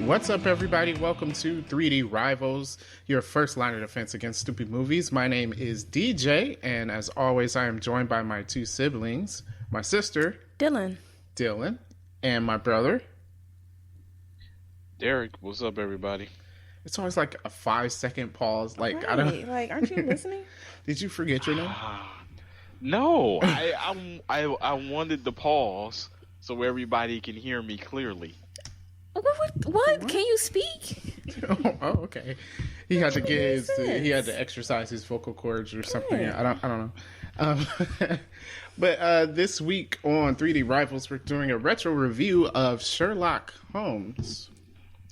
What's up, everybody? Welcome to 3D Rivals, your first line of defense against stupid movies. My name is DJ, and as always, I am joined by my two siblings, my sister, Dylan, and my brother, Derek. What's up, everybody? It's always like a 5-second pause. Like, right. I don't. Like, aren't you listening? Did you forget your name? No, I wanted the pause so everybody can hear me clearly. What? Can you speak? Oh, okay. He had to exercise his vocal cords or something. Yeah. I don't know. But this week on 3D Rivals, we're doing a retro review of Sherlock Holmes,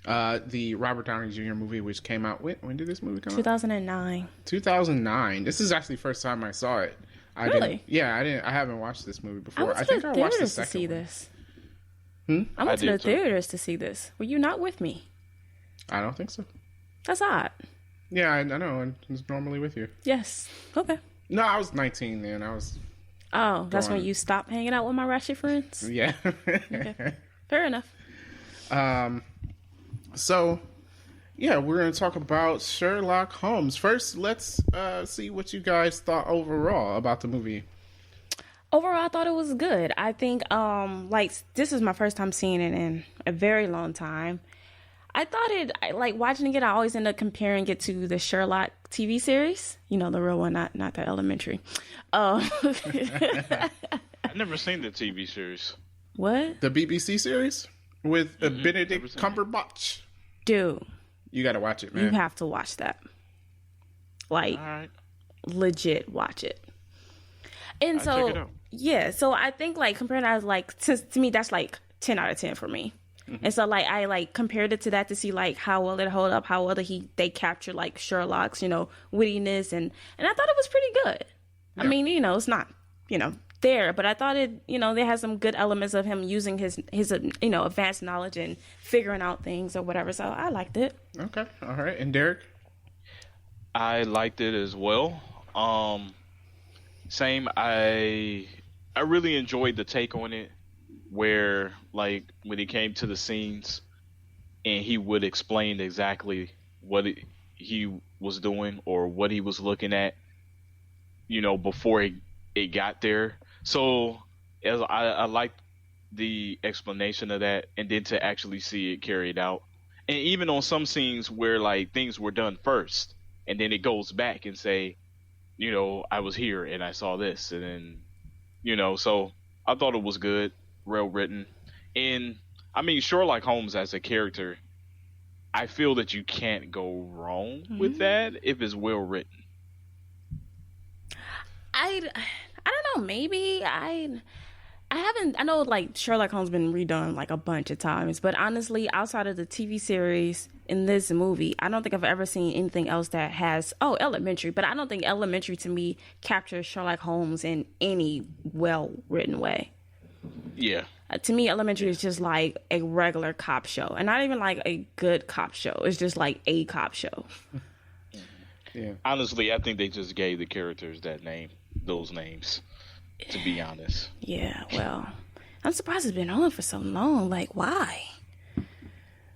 the Robert Downey Jr. movie, which came out. When did this movie come out? 2009. 2009. This is actually the first time I saw it. Really? I haven't watched this movie before. I think I watched the second to see one. this. I went to the theaters to see this. Were you not with me? I don't think so. That's odd. Yeah, I know. I was normally with you. Yes. Okay. No, I was 19 then. I was. Oh, that's when you stopped hanging out with my ratchet friends? Yeah. Okay. Fair enough. So, yeah, we're going to talk about Sherlock Holmes. First, let's see what you guys thought overall about the movie. Overall, I thought it was good. I think, this is my first time seeing it in a very long time. I thought watching it, I always end up comparing it to the Sherlock TV series. You know, the real one, not the elementary. I've never seen the TV series. What? The BBC series with Benedict Cumberbatch. Dude. You got to watch it, man. You have to watch that. Like, All right. legit watch it. And I'll check it out. Yeah, so I think comparing that, to me, that's 10 out of 10 for me. Mm-hmm. And so I compared it to that to see how well it hold up, how well they capture Sherlock's, wittiness, and I thought it was pretty good. Yeah. I mean, it's not, there, but I thought it, they had some good elements of him using his advanced knowledge and figuring out things or whatever. So I liked it. Okay. All right. And Derek? I liked it as well. Same. I really enjoyed the take on it, where when it came to the scenes, and he would explain exactly what he was doing or what he was looking at, before it got there. So as I liked the explanation of that, and then to actually see it carried out, and even on some scenes where things were done first, and then it goes back and say, I was here and I saw this, and then, so I thought it was good, well written. And I mean, Sherlock Holmes as a character, I feel that you can't go wrong with that if it's well written. I don't know, maybe I know Sherlock Holmes been redone a bunch of times, but honestly, outside of the TV series in this movie, I don't think I've ever seen anything else that has Elementary, but I don't think Elementary to me captures Sherlock Holmes in any well written way. Yeah. To me, Elementary is just a regular cop show, and not even a good cop show. It's just a cop show. Yeah. Honestly, I think they just gave the characters those names, to be honest. Yeah, well, I'm surprised it's been on for so long. Why?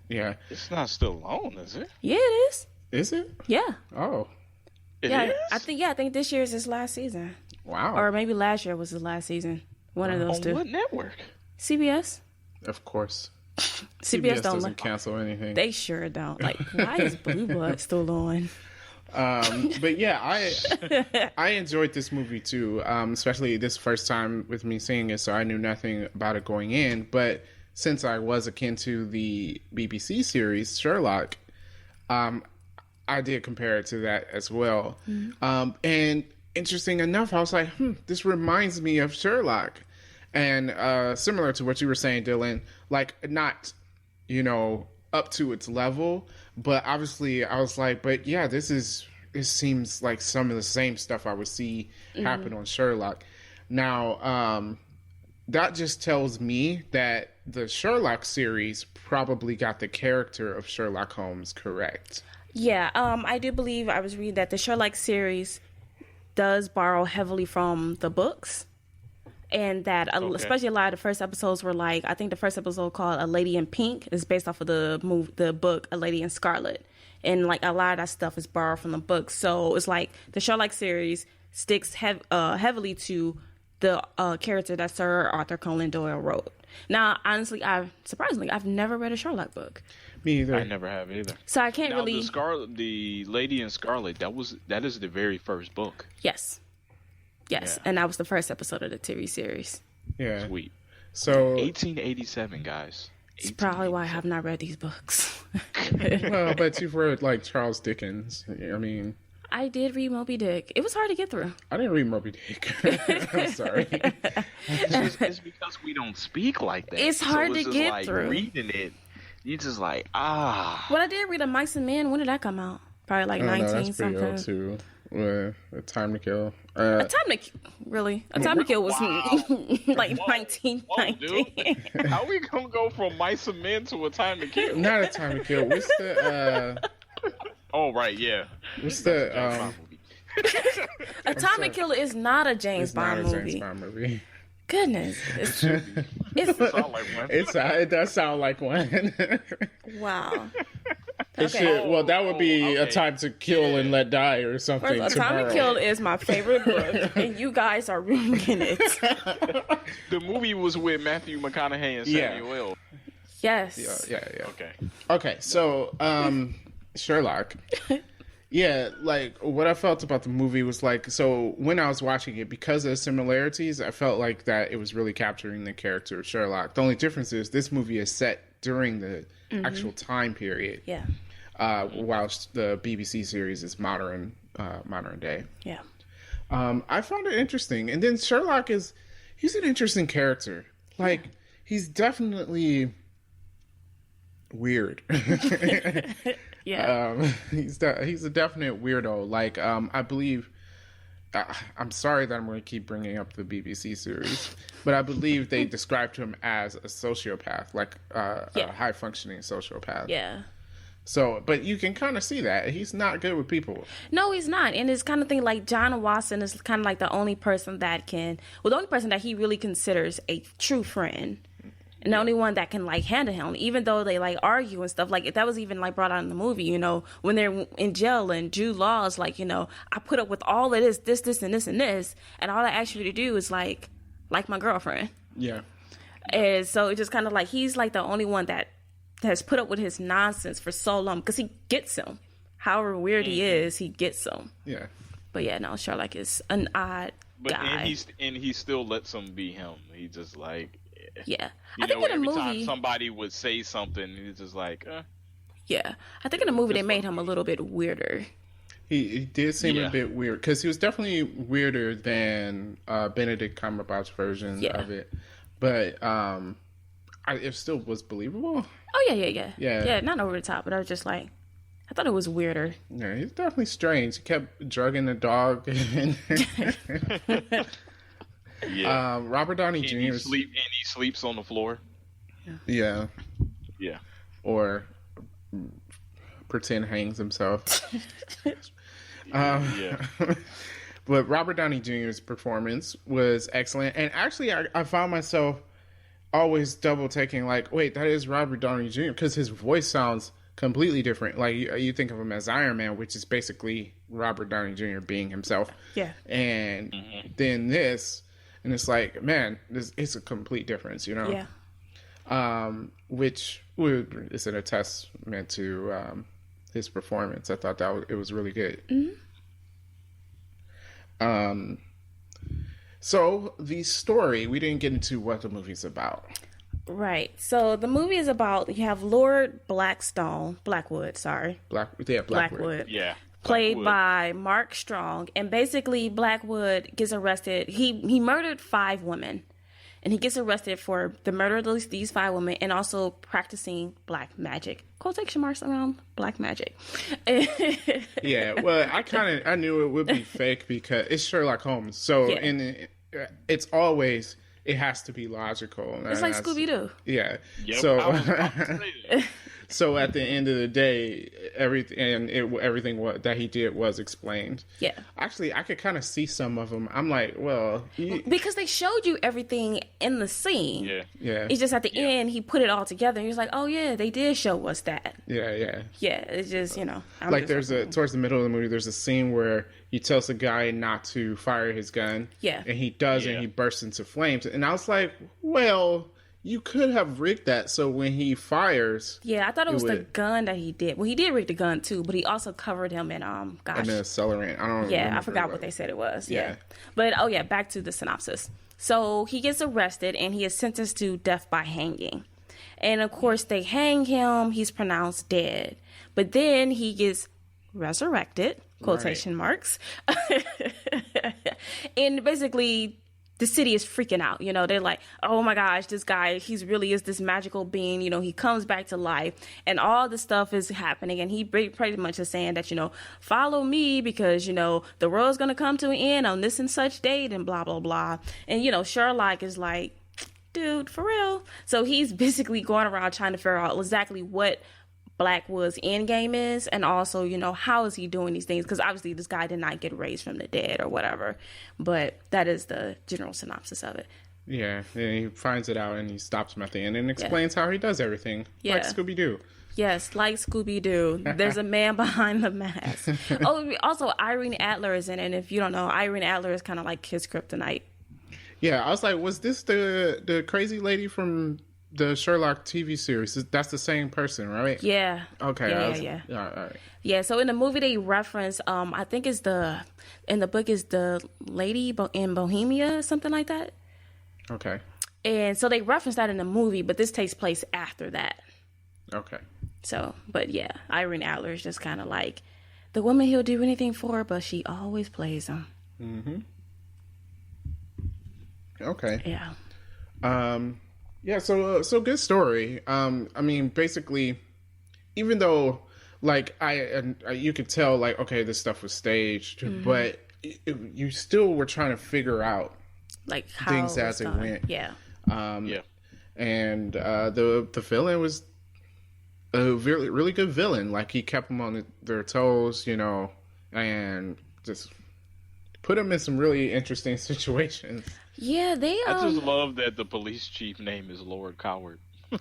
Yeah. It's not still on, is it? Yeah, it is. Is it? Yeah. Oh. It is? I think this year is his last season. Wow. Or maybe last year was his last season. One of those two. On what network? CBS. Of course. CBS doesn't cancel anything. They sure don't. Why is Blue Blood still on? But yeah, I enjoyed this movie too, especially this first time with me seeing it, so I knew nothing about it going in. But since I was akin to the BBC series Sherlock, I did compare it to that as well. Mm-hmm. And interesting enough, I was like, this reminds me of Sherlock. And similar to what you were saying, Dylan, not, up to its level, but obviously I was like, but yeah, it seems like some of the same stuff I would see happen on Sherlock. Now, that just tells me that the Sherlock series probably got the character of Sherlock Holmes correct. Yeah, I do believe I was reading that the Sherlock series does borrow heavily from the books. and that especially a lot of the first episodes were like, I think the first episode called "A Lady in Pink" is based off of the book "A Lady in Scarlet," and like a lot of that stuff is borrowed from the book. So it's like the Sherlock series sticks heavily to the character that Sir Arthur Conan Doyle wrote. Now, honestly, I've never read a Sherlock book. Me either. I never have either. So I can't really. The Lady in Scarlet, that is the very first book. Yes. Yeah. And that was the first episode of the TV series. Yeah. Sweet. So 1887, guys. It's probably why I have not read these books. Well, but you've read like Charles Dickens. I mean, I did read Moby Dick. It was hard to get through. I didn't read Moby Dick. I'm sorry. It's because we don't speak like that. It's hard to get like through. Reading it, you just like Well, I did read A Mice and Men. When did that come out? Probably like 19 that's pretty something. old too. A Time to Kill. A Time to Kill was like Whoa, 1990. dude. How we gonna go from Mice and Men to A Time to Kill? Not A Time to Kill. What's the? Oh right, yeah. What's the? A Time to Kill is not a James It's not Bond a movie. James Bond movie. Goodness, It sound like one. It does sound like one. wow. It should, well, that would be A okay. Time to Kill and Let Die or something. First, A Time to Kill is my favorite book, and you guys are ruining it. The movie was with Matthew McConaughey and Samuel L. Yes. Yeah. Okay. So Sherlock. Yeah, like what I felt about the movie was like, so when I was watching it, because of the similarities, I felt like that it was really capturing the character of Sherlock. The only difference is this movie is set during the actual time period. Yeah. Whilst the BBC series is modern day. Yeah. I found it interesting. And then Sherlock he's an interesting character. Like, he's definitely weird. Yeah. He's a definite weirdo. Like, I believe, I'm sorry that I'm going to keep bringing up the BBC series, but I believe they described him as a sociopath, like a high functioning sociopath. Yeah. So, but you can kind of see that he's not good with people. No, he's not. And it's kind of thing like John Watson is kind of like the only person that the only person that he really considers a true friend. And the only one that can like handle him, even though they like argue and stuff. Like that was even like brought out in the movie, you know, when they're in jail and Jude Law is like, you know, I put up with all of this, and this, and this, and all I ask you to do is like my girlfriend. Yeah. And so it's just kind of like he's like the only one that has put up with his nonsense for so long because he gets him. However weird he is, he gets him. Yeah. But yeah, no, Sherlock is an odd guy. And he still lets him be him. He just like. Yeah. You know, every time somebody would say something, it's just like, Yeah. I think in the movie they made him a little bit weirder. He did seem a bit weird, because he was definitely weirder than Benedict Cumberbatch's version of it. But it still was believable. Oh, yeah. Yeah, not over the top, but I was just like, I thought it was weirder. Yeah, he's definitely strange. He kept drugging the dog. yeah. Robert Downey Jr. And he sleeps on the floor. Yeah. Yeah. Or pretend hangs himself. Yeah. But Robert Downey Jr.'s performance was excellent. And actually, I found myself always double taking, like, wait, that is Robert Downey Jr., because his voice sounds completely different. Like, you think of him as Iron Man, which is basically Robert Downey Jr. being himself. Yeah. And then this, and it's like, man, it's a complete difference, you know? Yeah. Which is an attestament to his performance. I thought it was really good. So the story, we didn't get into what the movie's about. Right. So the movie is about, you have Lord Blackwood. Blackwood. Yeah. Played Blackwood. by Mark Strong. And basically Blackwood gets arrested. He murdered 5 women. And he gets arrested for the murder of these 5 women and also practicing black magic. Quotation marks around black magic. Yeah, well, I knew it would be fake because it's Sherlock Holmes. So it's always, it has to be logical. It's like Scooby-Doo. Yeah. Yep, So I was about to say that. so at the end of the day, everything that he did was explained. Yeah. Actually, I could kind of see some of them. I'm like, well, because they showed you everything in the scene. Yeah. It's just at the end he put it all together and he was like, oh yeah, they did show us that. Yeah. It's just, there's towards the middle of the movie, there's a scene where he tells the guy not to fire his gun. Yeah. And he does, and he bursts into flames. And I was like, well, you could have rigged that so when he fires... Yeah, I thought it was the gun that he did. Well, he did rig the gun too, but he also covered him in, And the accelerant. I don't Yeah, I forgot what they said it was. Yeah. But, back to the synopsis. So, he gets arrested and he is sentenced to death by hanging. And, of course, they hang him. He's pronounced dead. But then he gets resurrected, quotation marks. And basically... the city is freaking out. They're like, oh my gosh, this guy, he really is this magical being. He comes back to life and all this stuff is happening. And he pretty much is saying that, follow me because, the world's going to come to an end on this and such date and blah, blah, blah. And, Sherlock is like, dude, for real? So he's basically going around trying to figure out exactly what Blackwood's end game is, and also, how is he doing these things? Because obviously this guy did not get raised from the dead or whatever, but that is the general synopsis of it. Yeah, and he finds it out and he stops him at the end and explains how he does everything, like Scooby-Doo. Yes, like Scooby-Doo. There's a man behind the mask. Oh, also Irene Adler is in it, and if you don't know, Irene Adler is kind of like his kryptonite. Yeah, I was like, was this the crazy lady from the Sherlock TV series? That's the same person, right? Yeah. Okay. Yeah. All right. Yeah. So in the movie they reference, I think in the book is the lady in Bohemia, something like that. Okay. And so they reference that in the movie, but this takes place after that. Okay. So, but yeah, Irene Adler is just kind of like the woman he'll do anything for, but she always plays him. Mm-hmm. Okay. Yeah. Yeah, so good story. I mean, basically, even though, like, you could tell, like, okay, this stuff was staged, but you still were trying to figure out, like, how things as it went. Yeah. And the villain was a really, really good villain. Like, he kept them on their toes, and just put them in some really interesting situations. Yeah, I just love that the police chief name is Lord Coward.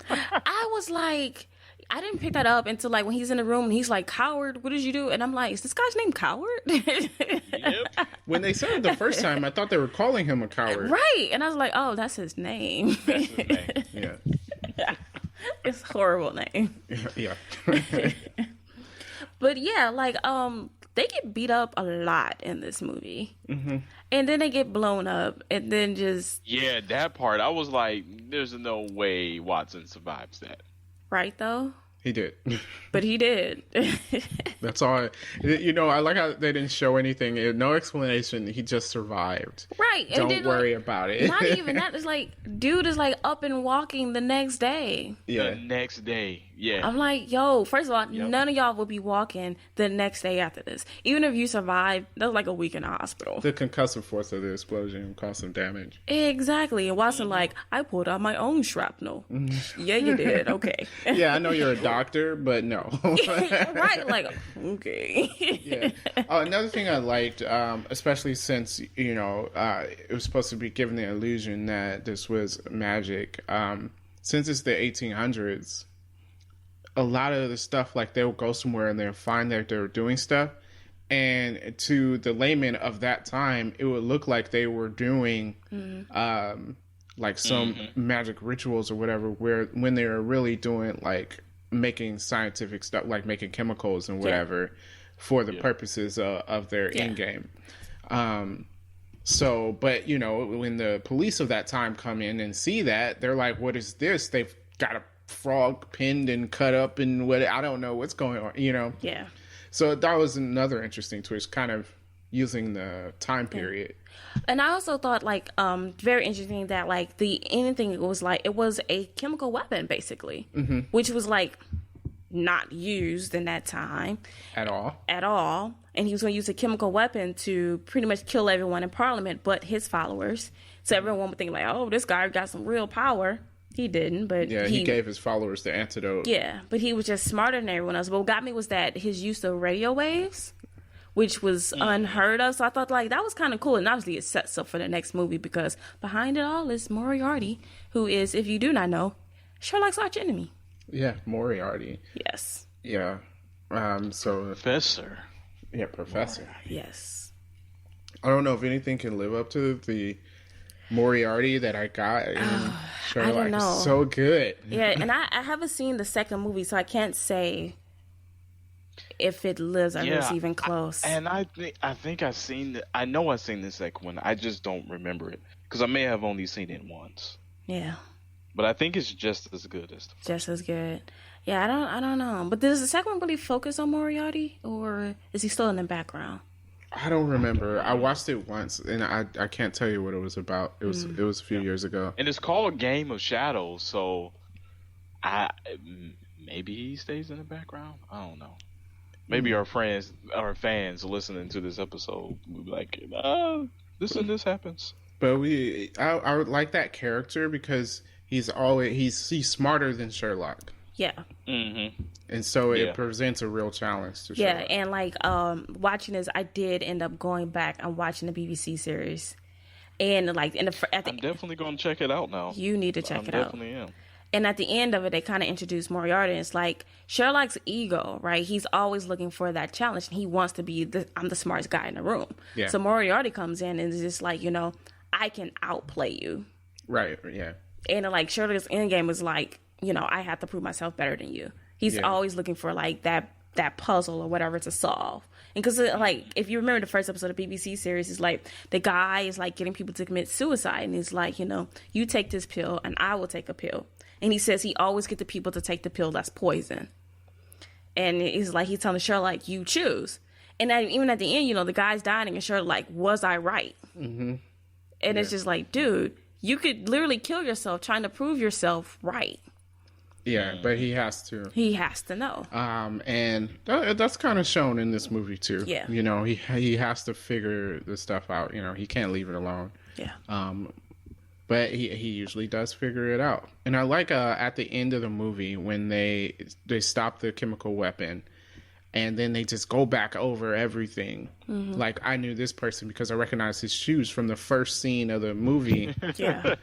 I was like, I didn't pick that up until like when he's in the room and he's like, Coward, what did you do? And I'm like, is this guy's name Coward? Yep. When they said it the first time, I thought they were calling him a coward. Right. And I was like, oh, that's his name. That's his name. Yeah. It's a horrible name. Yeah. But yeah, like, they get beat up a lot in this movie. Mm-hmm. And then they get blown up, and then just... Yeah, that part, I was like, there's no way Watson survives that. Right, though? He did. But he did. That's all. I like how they didn't show anything. No explanation. He just survived. Right. Don't worry about it. Not even that. It's like, dude is like up and walking the next day. Yeah. The next day. Yeah. I'm like, yo, first of all, none of y'all will be walking the next day after this. Even if you survive, that's like a week in the hospital. The concussive force of the explosion caused some damage. Exactly. And Watson like, I pulled out my own shrapnel. Yeah, you did. Okay. Yeah, I know you're a doctor, but no. Right. Like, okay. Yeah. Another thing I liked, especially since, it was supposed to be given the illusion that this was magic. Since it's the 1800s, a lot of the stuff, like, they'll go somewhere and they'll find that they're doing stuff, and to the layman of that time, it would look like they were doing like some magic rituals or whatever, when they were really doing like making scientific stuff, like making chemicals and whatever for the purposes of their end game. So, but when the police of that time come in and see that, they're like, what is this? They've got a frog pinned and cut up and what, I don't know what's going on, Yeah. So that was another interesting twist, kind of using the time period. And I also thought, like, very interesting that, like, the anything was like, it was a chemical weapon, basically, which was, like, not used in that time. At all. And he was going to use a chemical weapon to pretty much kill everyone in Parliament but his followers. So everyone would think, like, oh, this guy got some real power. He didn't, but Yeah, he gave his followers the antidote. Yeah, but he was just smarter than everyone else. But what got me was that his use of radio waves, which was unheard of. So I thought, like, that was kind of cool. And obviously it sets up for the next movie because behind it all is Moriarty, who is, if you do not know, Sherlock's arch enemy. Yeah, Moriarty. Yes. Yeah. So Professor. Yeah, Professor. Yes. I don't know if anything can live up to the Moriarty that I got in Sherlock. I don't know. It's so good. Yeah, and I haven't seen the second movie, so I can't say if it lives or is even close. I think I've seen it. I know I've seen the second one. I just don't remember it because I may have only seen it once. Yeah. But I think it's just as good as the first. Just as good. Yeah, I don't know. But does the second one really focus on Moriarty, or is he still in the background? I don't remember. I watched it once, and I can't tell you what it was about. It was a few years ago. And it's called Game of Shadows, so maybe he stays in the background. I don't know. Maybe our friends, our fans listening to this episode will be like, this and this happens. But I would like that character because he's smarter than Sherlock. Yeah. Mm-hmm. And so it presents a real challenge to Sherlock. Yeah, and like watching this, I did end up going back and watching the BBC series, and like I'm definitely going to check it out now. You need to check it out. Definitely am. And at the end of it, they kind of introduce Moriarty. And it's like Sherlock's ego, right? He's always looking for that challenge, and he wants to be I'm the smartest guy in the room. Yeah. So Moriarty comes in and is just like, I can outplay you. Right. Yeah. And like Sherlock's endgame is like, I have to prove myself better than you. He's always looking for like that puzzle or whatever to solve. And because like if you remember the first episode of the BBC series, it's like the guy is like getting people to commit suicide, and he's like, you take this pill and I will take a pill. And he says he always get the people to take the pill that's poison. And he's telling Sherlock, you choose. And then even at the end, the guy's dying, and Sherlock like, was I right? Mm-hmm. And it's just like, dude, you could literally kill yourself trying to prove yourself right. Yeah, but he has to. He has to know. And that's kind of shown in this movie too. Yeah. He has to figure the stuff out. He can't leave it alone. Yeah. But he usually does figure it out. And I like at the end of the movie when they stop the chemical weapon, and then they just go back over everything. Mm-hmm. Like, I knew this person because I recognized his shoes from the first scene of the movie. Yeah.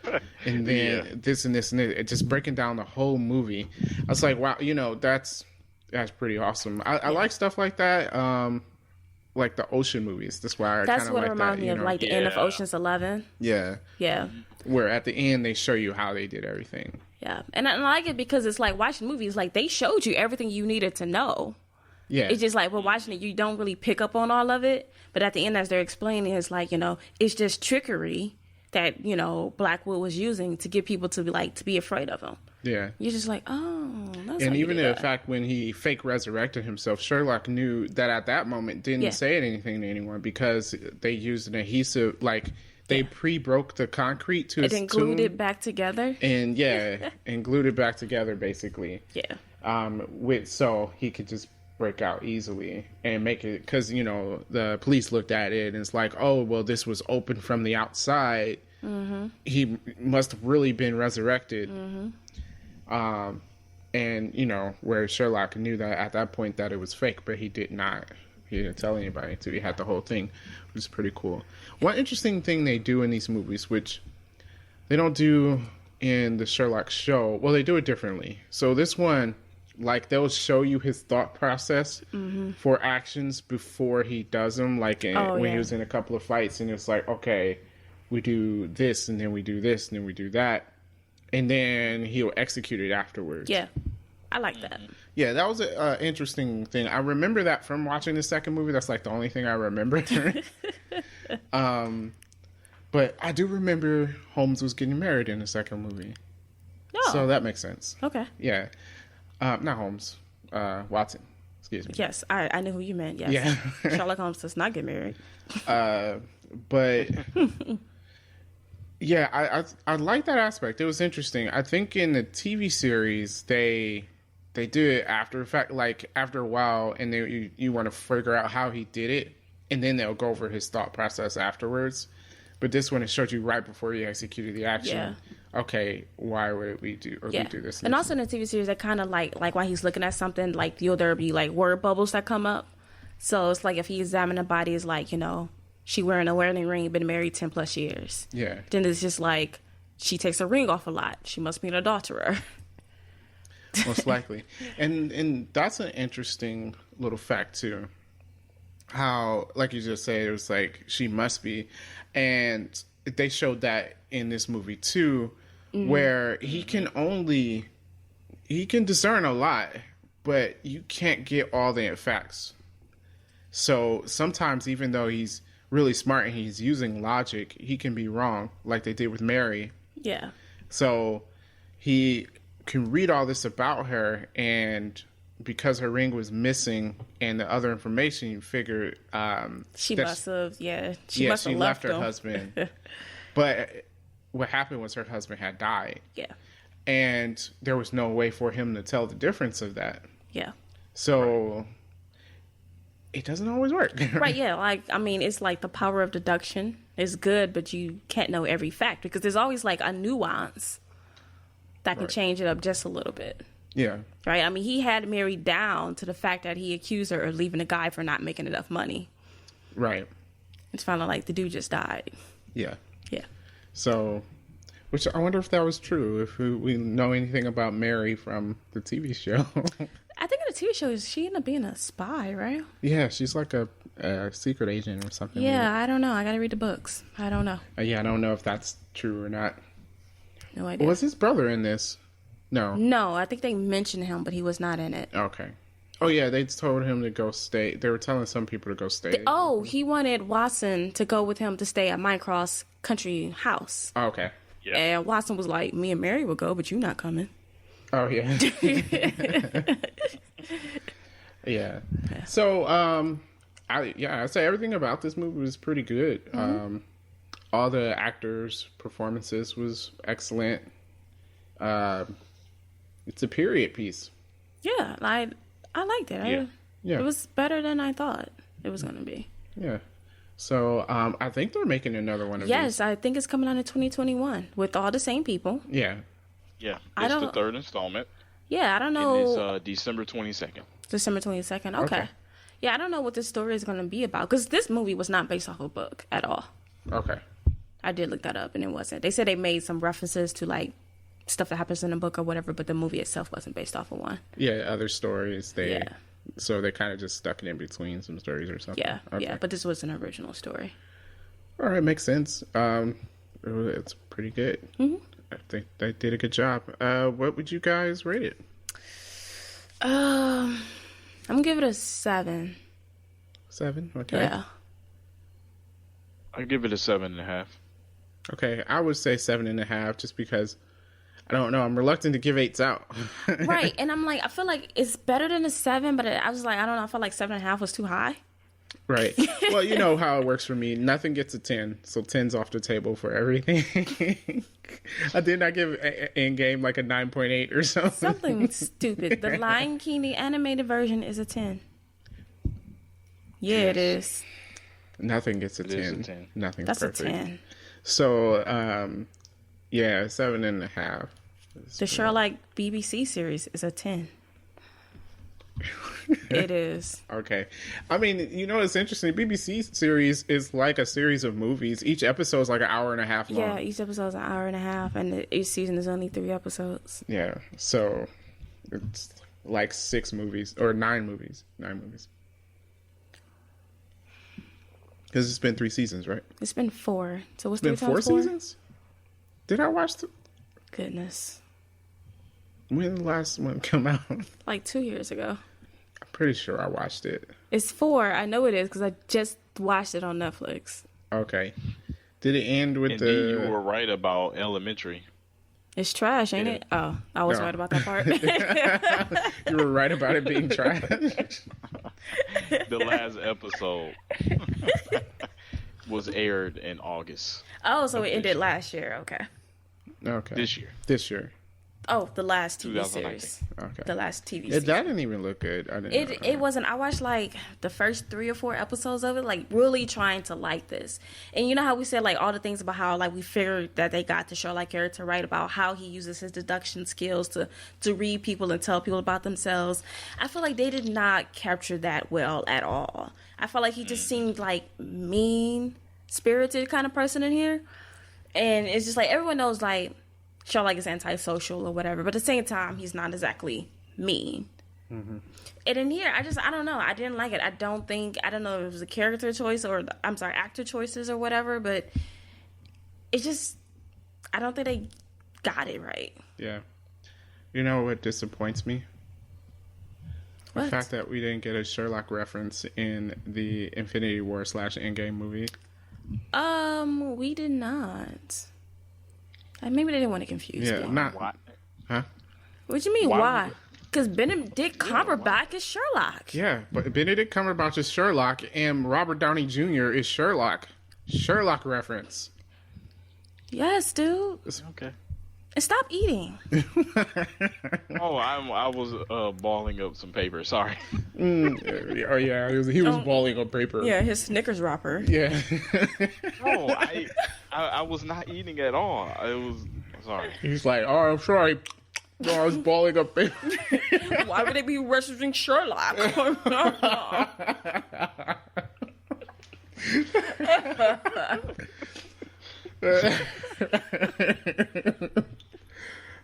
And then this and this and this. Just breaking down the whole movie. I was like, wow, that's pretty awesome. I like stuff like that. Like the ocean movies. That's why I kind of like that. That's what it reminds me of, like the end of Ocean's 11. Yeah. Yeah. Where at the end they show you how they did everything. Yeah. And I like it because it's like watching movies, like they showed you everything you needed to know. Yeah. It's just like we're watching it, you don't really pick up on all of it. But at the end, as they're explaining, it's like, it's just trickery that, Blackwood was using to get people to be afraid of him. Yeah. You're just like, oh, that's and how you even do the that. fact when he fake resurrected himself, Sherlock knew that at that moment didn't say anything to anyone because they used an adhesive, like they pre-broke the concrete to his tomb. And then glued it back together. And and glued it back together basically. Yeah. So he could just break out easily and make it, because the police looked at it and it's like, oh well, this was open from the outside. Mm-hmm. He must have really been resurrected. Mm-hmm. And where Sherlock knew that at that point that it was fake, but he didn't tell anybody until he had the whole thing, which is pretty cool. One interesting thing they do in these movies, which they don't do in the Sherlock show, well, they do it differently. So this one, like, they'll show you his thought process for actions before he does them. Like when he was in a couple of fights, and it's like, okay, we do this, and then we do this, and then we do that, and then he'll execute it afterwards. Yeah, I like that. Yeah, that was an interesting thing. I remember that from watching the second movie. That's like the only thing I remember. But I do remember Holmes was getting married in the second movie. Oh. So that makes sense. Okay. Yeah. Not Holmes. Watson. Excuse me. Yes, I knew who you meant. Yes. Yeah. Sherlock Holmes does not get married. But yeah, I like that aspect. It was interesting. I think in the TV series they do it after the fact, like after a while, and then you want to figure out how he did it, and then they'll go over his thought process afterwards. But this one, it showed you right before he executed the action. Yeah. okay, why would we do we do this? And also in the TV series, that kind of like while he's looking at something, like there'll be like word bubbles that come up. So it's like if he examines the body, it's like, you know, she wearing a wedding ring, been married 10 plus years. Yeah. Then it's just like she takes her ring off a lot. She must be an adulterer. Most likely. And that's an interesting little fact too. How, like you just said, it was like she must be, and they showed that in this movie too, where he can discern a lot, but you can't get all the facts. So sometimes, even though he's really smart and he's using logic, he can be wrong, like they did with Mary. Yeah. So he can read all this about her, and because her ring was missing and the other information, you figure she must have she left her husband. But what happened was her husband had died. Yeah. And there was no way for him to tell the difference of that. Yeah. So it doesn't always work. Right, yeah. Like, I mean, it's like the power of deduction is good, but you can't know every fact because there's always like a nuance that can change it up just a little bit. Yeah. Right? I mean, he had Mary down to the fact that he accused her of leaving the guy for not making enough money. Right. It's finally like the dude just died. Yeah. Yeah. So, which I wonder if that was true, if we know anything about Mary from the TV show. I think in the TV show, she ended up being a spy, right? Yeah, she's like a secret agent or something. Yeah, I don't know. I got to read the books. I don't know. Yeah, I don't know if that's true or not. No idea. Was his brother in this? No. No, I think they mentioned him, but he was not in it. Okay. Oh, yeah, they told him to go stay. They were telling some people to go stay. He wanted Watson to go with him to stay at Minecroft's country house. Oh, okay. Yeah. And Watson was like, me and Mary will go, but you not coming. Oh, yeah. Yeah. So, I'd say everything about this movie was pretty good. Mm-hmm. All the actors' performances was excellent. It's a period piece. Yeah, I liked it. Yeah. It was better than I thought it was going to be. Yeah. So, I think they're making another one of these. Yes, I think it's coming out in 2021 with all the same people. Yeah. Yeah. It's the third installment. Yeah, I don't know. And it's December 22nd. December 22nd. Okay. Yeah, I don't know what this story is going to be about because this movie was not based off a book at all. Okay. I did look that up and it wasn't. They said they made some references to like stuff that happens in a book or whatever, but the movie itself wasn't based off of one. Yeah, other stories. So they kind of just stuck it in between some stories or something. Yeah, yeah, but this was an original story. All right, makes sense. It's pretty good. Mm-hmm. I think they did a good job. What would you guys rate it? I'm gonna give it a 7. 7? Okay. Yeah. I give it a 7.5. Okay, I would say 7.5 just because I don't know. I'm reluctant to give 8s out. Right, and I'm like, I feel like it's better than a 7, but I was like, I don't know. I felt like 7.5 was too high. Right. Well, you know how it works for me. Nothing gets a 10, so 10's off the table for everything. I did not give Endgame like a 9.8 or something. Something stupid. The Lion King, the animated version, is a 10. Yeah, it is. Nothing gets a 10. Is a 10. Nothing's That's perfect. a 10. So, 7.5. The Sherlock BBC series is a 10. It is. Okay. I mean, it's interesting. BBC series is like a series of movies. Each episode is like an hour and a half long. Yeah, each episode is an hour and a half, and each season is only 3 episodes. Yeah. So, it's like 6 movies, or 9 movies. 9 movies. Because it's been 3 seasons, right? It's been 4. So what's It's been 3 times 4 4? seasons? Did I watch Goodness. when did the last one come out? I'm Like 2 years ago. pretty sure I watched it. It's 4. I know it is because I just watched it on Netflix. Okay. Did it end with And then you were right about Elementary. It's trash, ain't it? Oh, I was No. right about that part. You were right about it being trash. The last episode was aired in August Oh, so it ended last year. Okay. Okay. this year. This year. Oh, the last TV 2019. series. Okay. The last TV That series. didn't even look good. I didn't. It wasn't. I watched like the first 3 or 4 episodes of it, like really trying to like this. And you know how we said like all the things about how like we figured that they got the Sherlock character right, about how he uses his deduction skills to read people and tell people about themselves. I feel like they did not capture that well at all. I felt like he just seemed like mean spirited kind of person in here. And it's just like everyone knows like Sherlock is antisocial or whatever, but at the same time, he's not exactly mean. Mm-hmm. And in here, I don't know. I didn't like it. I don't know if it was a character choice or, actor choices or whatever, but it just, I don't think they got it right. Yeah. You know what disappoints me? What? The fact that we didn't get a Sherlock reference in the Infinity War / Endgame movie. We did not. Maybe they didn't want to confuse Yeah, me. not. Why? Huh? What do you mean, Why why? would- Because Benedict Cumberbatch is Sherlock. Yeah, but Benedict Cumberbatch is Sherlock, and Robert Downey Jr. is Sherlock. Sherlock reference. Yes, dude. Okay. And stop eating. Oh, I was balling up some paper. Sorry. Oh yeah, he was balling on paper. Yeah, his Snickers wrapper. Yeah. No, I was not eating at all. I was sorry. He's like, oh, I'm sorry. No, I was balling up paper. Why would they be referencing Sherlock?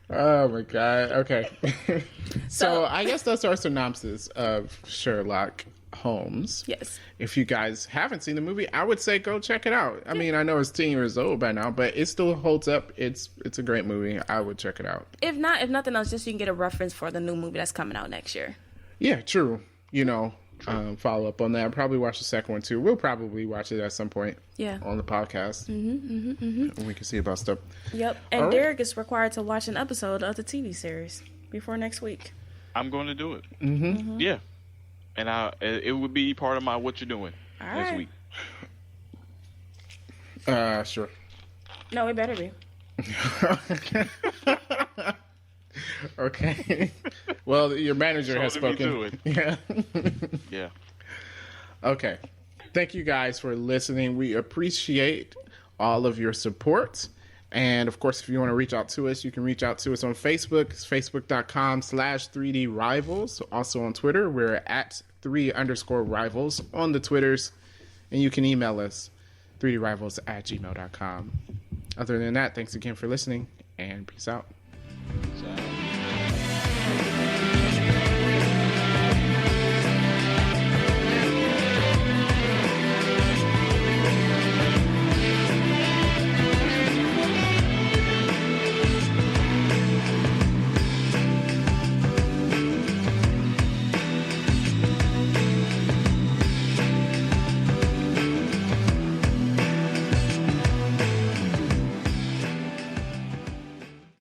Oh my god. Okay. So I guess that's our synopsis of Sherlock Holmes. Yes. If you guys haven't seen the movie, I would say go check it out. I mean, I know it's 10 years old by now, but it still holds up. It's a great movie. I would check it out. If nothing else, just so you can get a reference for the new movie that's coming out next year. Yeah, true. You know, follow up on that. Probably watch the second one too. We'll probably watch it at some point. Yeah. On the podcast. And we can see about stuff. Yep. And All right. Derek is required to watch an episode of the TV series before next week. I'm going to do it. Mm-hmm. Yeah, and it would be part of my what you're doing All next right. week. Sure. No, it better be. Okay. Well, your manager has Told me spoken. to Yeah. Yeah. Okay. Thank you guys for listening. We appreciate all of your support. And of course, if you want to reach out to us, you can reach out to us on Facebook. It's facebook.com/3D Rivals. Also on Twitter, we're at 3_rivals on the Twitters. And you can email us 3drivals@gmail.com. Other than that, thanks again for listening and peace out. So,